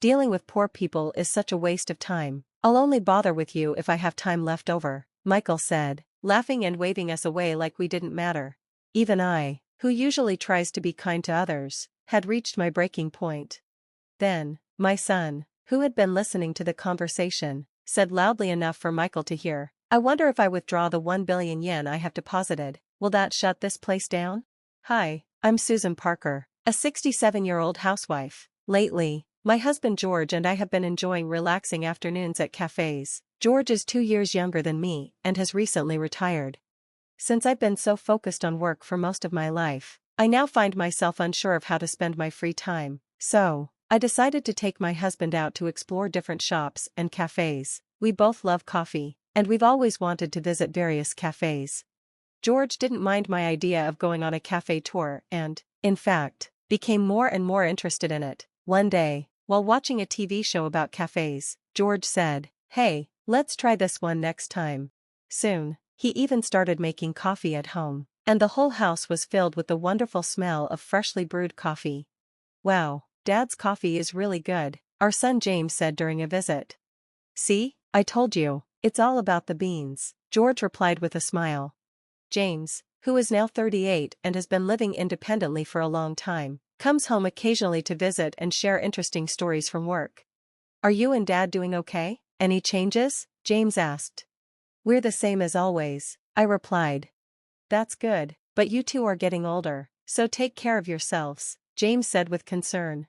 Dealing with poor people is such a waste of time. I'll only bother with you if I have time left over, Michael said, laughing and waving us away like we didn't matter. Even I, who usually tries to be kind to others, had reached my breaking point. Then, my son, who had been listening to the conversation, said loudly enough for Michael to hear, "I wonder if I withdraw the 1 billion yen I have deposited, will that shut this place down?" Hi, I'm Susan Parker, a 67-year-old housewife. Lately, my husband George and I have been enjoying relaxing afternoons at cafes. George is 2 years younger than me and has recently retired. Since I've been so focused on work for most of my life, I now find myself unsure of how to spend my free time. So, I decided to take my husband out to explore different shops and cafes. We both love coffee, and we've always wanted to visit various cafes. George didn't mind my idea of going on a cafe tour and, in fact, became more and more interested in it. One day, while watching a TV show about cafes, George said, "Hey, let's try this one next time." Soon, he even started making coffee at home, and the whole house was filled with the wonderful smell of freshly brewed coffee. "Wow, Dad's coffee is really good," our son James said during a visit. "See, I told you, it's all about the beans," George replied with a smile. James, who is now 38 and has been living independently for a long time, comes home occasionally to visit and share interesting stories from work. "Are you and Dad doing okay? Any changes?" James asked. "We're the same as always," I replied. "That's good, but you two are getting older, so take care of yourselves," James said with concern.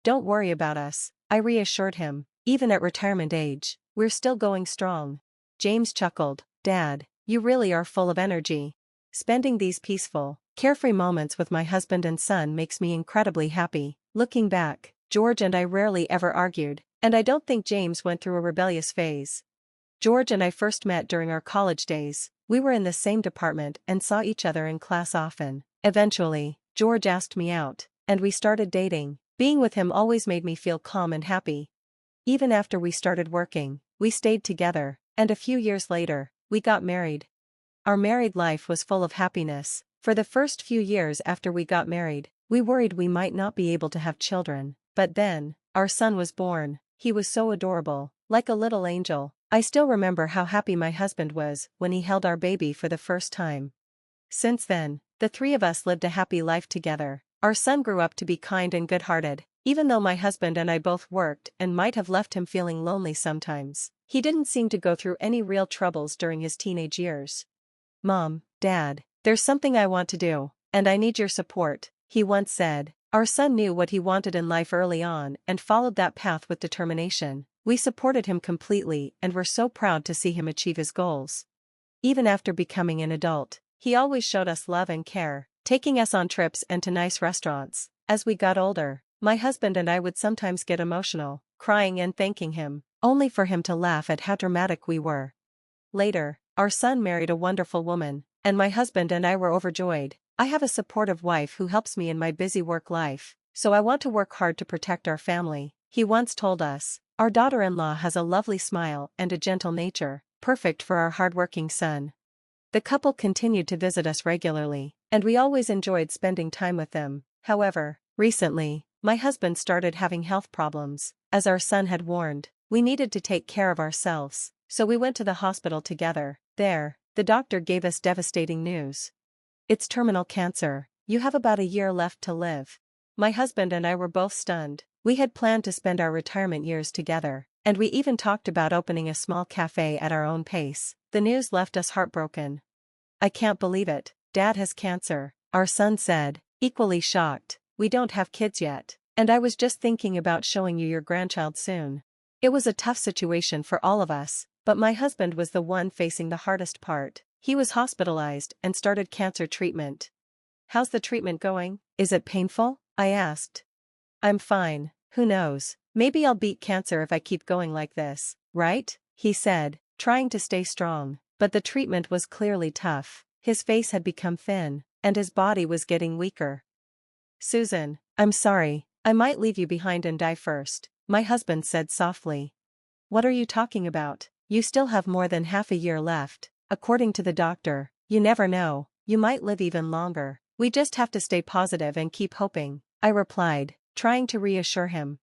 "Don't worry about us," I reassured him. "Even at retirement age, we're still going strong." James chuckled. "Dad, you really are full of energy. Spending these peaceful, carefree moments with my husband and son makes me incredibly happy." Looking back, George and I rarely ever argued, and I don't think James went through a rebellious phase. George and I first met during our college days. We were in the same department and saw each other in class often. Eventually, George asked me out, and we started dating. Being with him always made me feel calm and happy. Even after we started working, we stayed together, and a few years later, we got married. Our married life was full of happiness. For the first few years after we got married, we worried we might not be able to have children. But then, our son was born. He was so adorable, like a little angel. I still remember how happy my husband was when he held our baby for the first time. Since then, the three of us lived a happy life together. Our son grew up to be kind and good-hearted. Even though my husband and I both worked and might have left him feeling lonely sometimes, he didn't seem to go through any real troubles during his teenage years. "Mom, Dad, there's something I want to do, and I need your support," he once said. Our son knew what he wanted in life early on and followed that path with determination. We supported him completely and were so proud to see him achieve his goals. Even after becoming an adult, he always showed us love and care, taking us on trips and to nice restaurants. As we got older, my husband and I would sometimes get emotional, crying and thanking him, only for him to laugh at how dramatic we were. Later, our son married a wonderful woman, and my husband and I were overjoyed. I have a supportive wife who helps me in my busy work life, so I want to work hard to protect our family, he once told us. Our daughter-in-law has a lovely smile and a gentle nature, perfect for our hardworking son. The couple continued to visit us regularly, and we always enjoyed spending time with them. However, recently, my husband started having health problems. As our son had warned, we needed to take care of ourselves, so we went to the hospital together. There, the doctor gave us devastating news. "It's terminal cancer. You have about a year left to live." My husband and I were both stunned. We had planned to spend our retirement years together, and we even talked about opening a small cafe at our own pace. The news left us heartbroken. "I can't believe it. Dad has cancer," our son said, equally shocked. "We don't have kids yet, and I was just thinking about showing you your grandchild soon." It was a tough situation for all of us, but my husband was the one facing the hardest part. He was hospitalized and started cancer treatment. "How's the treatment going? Is it painful?" I asked. "I'm fine. Who knows, maybe I'll beat cancer if I keep going like this, right?" he said, trying to stay strong. But the treatment was clearly tough. His face had become thin, and his body was getting weaker. "Susan, I'm sorry, I might leave you behind and die first," my husband said softly. "What are you talking about? You still have more than half a year left. According to the doctor, you never know, you might live even longer. We just have to stay positive and keep hoping," I replied, trying to reassure him.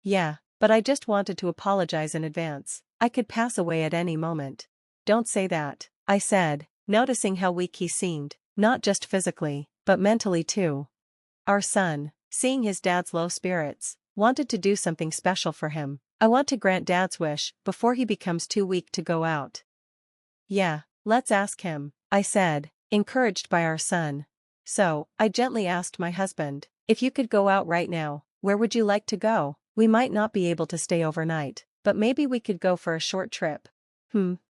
"Yeah, but I just wanted to apologize in advance. I could pass away at any moment. Don't say that, I said, noticing how weak he seemed, not just physically, but mentally too. Our son, seeing his dad's low spirits, wanted to do something special for him. I want to grant Dad's wish before he becomes too weak to go out. Yeah, let's ask him, I said, encouraged by our son. So, I gently asked my husband, if you could go out right now, where would you like to go? We might not be able to stay overnight, but maybe we could go for a short trip.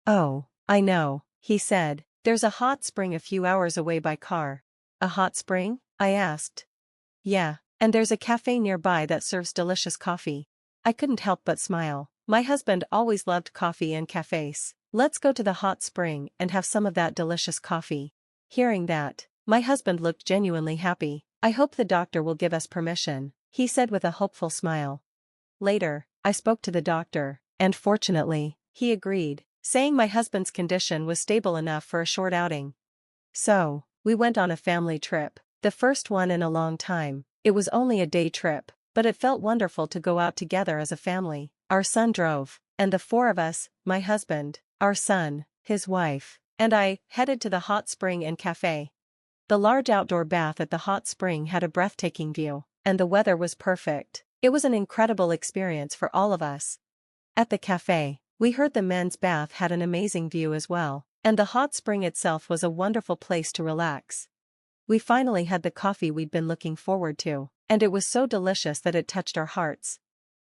Oh, I know, he said, there's a hot spring a few hours away by car. A hot spring? I asked. Yeah, and there's a cafe nearby that serves delicious coffee. I couldn't help but smile. My husband always loved coffee and cafes. Let's go to the hot spring and have some of that delicious coffee. Hearing that, my husband looked genuinely happy. I hope the doctor will give us permission, he said with a hopeful smile. Later, I spoke to the doctor, and fortunately, he agreed, saying my husband's condition was stable enough for a short outing. So, we went on a family trip, the first one in a long time. It was only a day trip, but it felt wonderful to go out together as a family. Our son drove, and the four of us, my husband, our son, his wife, and I, headed to the hot spring and cafe. The large outdoor bath at the hot spring had a breathtaking view, and the weather was perfect. It was an incredible experience for all of us. At the cafe, we heard the men's bath had an amazing view as well, and the hot spring itself was a wonderful place to relax. We finally had the coffee we'd been looking forward to, and it was so delicious that it touched our hearts.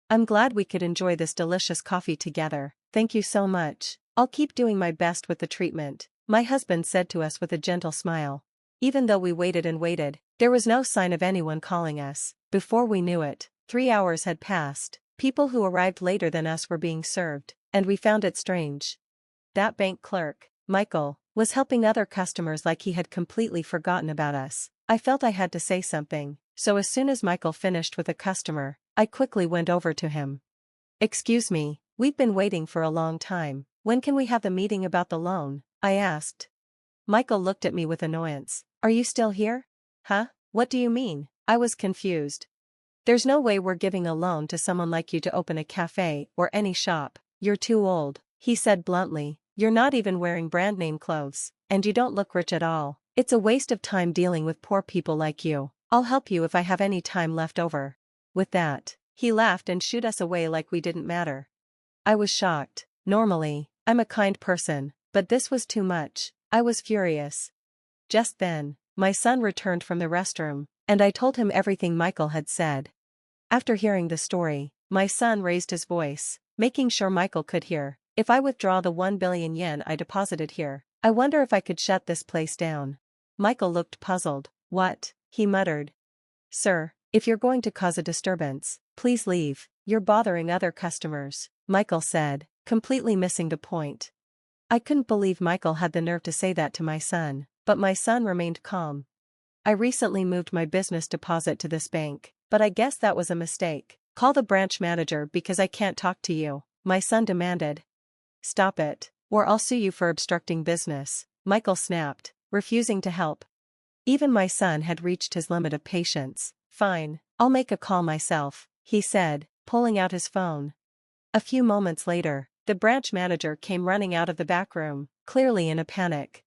I'm glad we could enjoy this delicious coffee together. Thank you so much. I'll keep doing my best with the treatment, my husband said to us with a gentle smile. Even though we waited and waited, there was no sign of anyone calling us. Before we knew it, 3 hours had passed. People who arrived later than us were being served, and we found it strange. That bank clerk, Michael, was helping other customers like he had completely forgotten about us. I felt I had to say something, so as soon as Michael finished with a customer, I quickly went over to him. Excuse me, we've been waiting for a long time. When can we have the meeting about the loan? I asked. Michael looked at me with annoyance. Are you still here? Huh? What do you mean? I was confused. There's no way we're giving a loan to someone like you to open a cafe or any shop. You're too old, he said bluntly. You're not even wearing brand name clothes, and you don't look rich at all. It's a waste of time dealing with poor people like you. I'll help you if I have any time left over. With that, he laughed and shooed us away like we didn't matter. I was shocked. Normally, I'm a kind person, but this was too much. I was furious. Just then, my son returned from the restroom, and I told him everything Michael had said. After hearing the story, my son raised his voice, making sure Michael could hear. If I withdraw the 1 billion yen I deposited here, I wonder if I could shut this place down. Michael looked puzzled. What? He muttered. Sir, if you're going to cause a disturbance, please leave. You're bothering other customers, Michael said, completely missing the point. I couldn't believe Michael had the nerve to say that to my son, but my son remained calm. I recently moved my business deposit to this bank, but I guess that was a mistake. Call the branch manager because I can't talk to you, my son demanded. Stop it, or I'll sue you for obstructing business, Michael snapped, refusing to help. Even my son had reached his limit of patience. Fine, I'll make a call myself, he said, pulling out his phone. A few moments later, the branch manager came running out of the back room, clearly in a panic.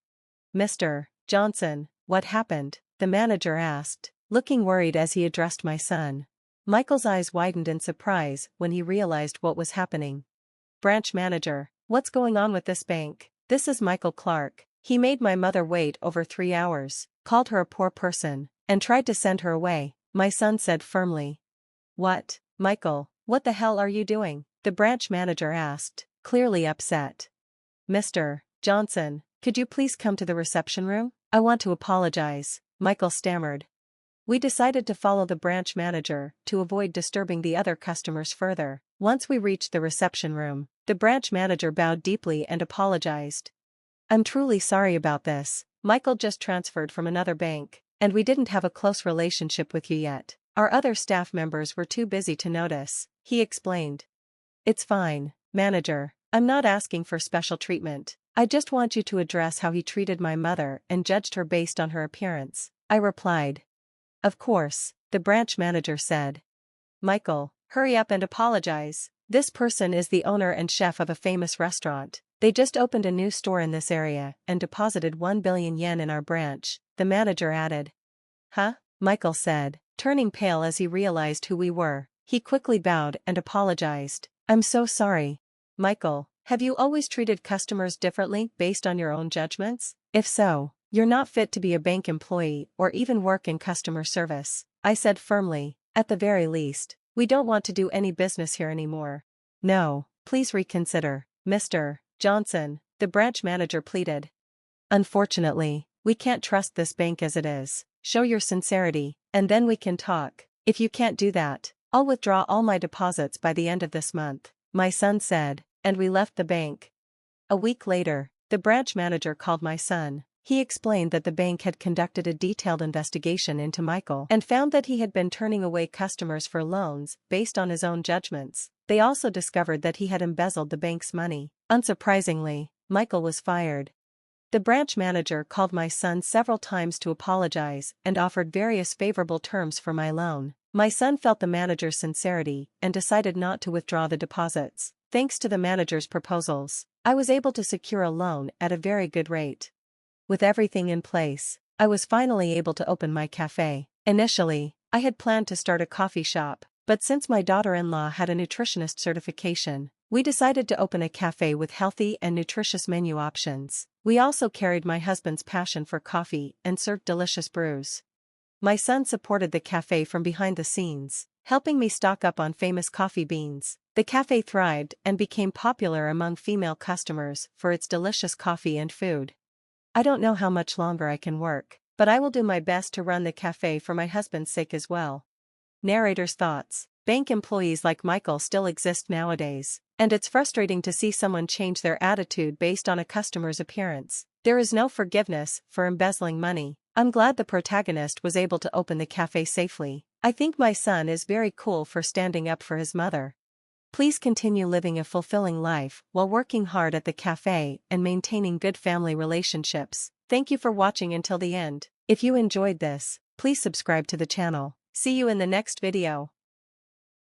Mr. Johnson, what happened? The manager asked, looking worried as he addressed my son. Michael's eyes widened in surprise when he realized what was happening. Branch manager, what's going on with this bank? This is Michael Clark. He made my mother wait over 3 hours, called her a poor person, and tried to send her away, my son said firmly. What, Michael, what the hell are you doing? The branch manager asked, clearly upset. Mr. Johnson, could you please come to the reception room? I want to apologize, Michael stammered. We decided to follow the branch manager to avoid disturbing the other customers further. Once we reached the reception room, the branch manager bowed deeply and apologized. I'm truly sorry about this. Michael just transferred from another bank, and we didn't have a close relationship with you yet. Our other staff members were too busy to notice, he explained. It's fine, manager. I'm not asking for special treatment. I just want you to address how he treated my mother and judged her based on her appearance, I replied. Of course, the branch manager said. Michael, Hurry up and apologize. This person is the owner and chef of a famous restaurant. They just opened a new store in this area and deposited 1 billion yen in our branch, the manager added. Huh? Michael said, turning pale as he realized who we were. He quickly bowed and apologized. I'm so sorry. Michael, have you always treated customers differently based on your own judgments? If so, you're not fit to be a bank employee or even work in customer service, I said firmly. At the very least, we don't want to do any business here anymore. No, please reconsider, Mr. Johnson, the branch manager pleaded. Unfortunately, we can't trust this bank as it is. Show your sincerity, and then we can talk. If you can't do that, I'll withdraw all my deposits by the end of this month, my son said, and we left the bank. A week later, the branch manager called my son. He explained that the bank had conducted a detailed investigation into Michael and found that he had been turning away customers for loans based on his own judgments. They also discovered that he had embezzled the bank's money. Unsurprisingly, Michael was fired. The branch manager called my son several times to apologize and offered various favorable terms for my loan. My son felt the manager's sincerity and decided not to withdraw the deposits. Thanks to the manager's proposals, I was able to secure a loan at a very good rate. With everything in place, I was finally able to open my cafe. Initially, I had planned to start a coffee shop, but since my daughter-in-law had a nutritionist certification, we decided to open a cafe with healthy and nutritious menu options. We also carried my husband's passion for coffee and served delicious brews. My son supported the cafe from behind the scenes, helping me stock up on famous coffee beans. The cafe thrived and became popular among female customers for its delicious coffee and food. I don't know how much longer I can work, but I will do my best to run the cafe for my husband's sake as well. Narrator's thoughts. Bank employees like Michael still exist nowadays, and it's frustrating to see someone change their attitude based on a customer's appearance. There is no forgiveness for embezzling money. I'm glad the protagonist was able to open the cafe safely. I think my son is very cool for standing up for his mother. Please continue living a fulfilling life while working hard at the cafe and maintaining good family relationships. Thank you for watching until the end. If you enjoyed this, please subscribe to the channel. See you in the next video.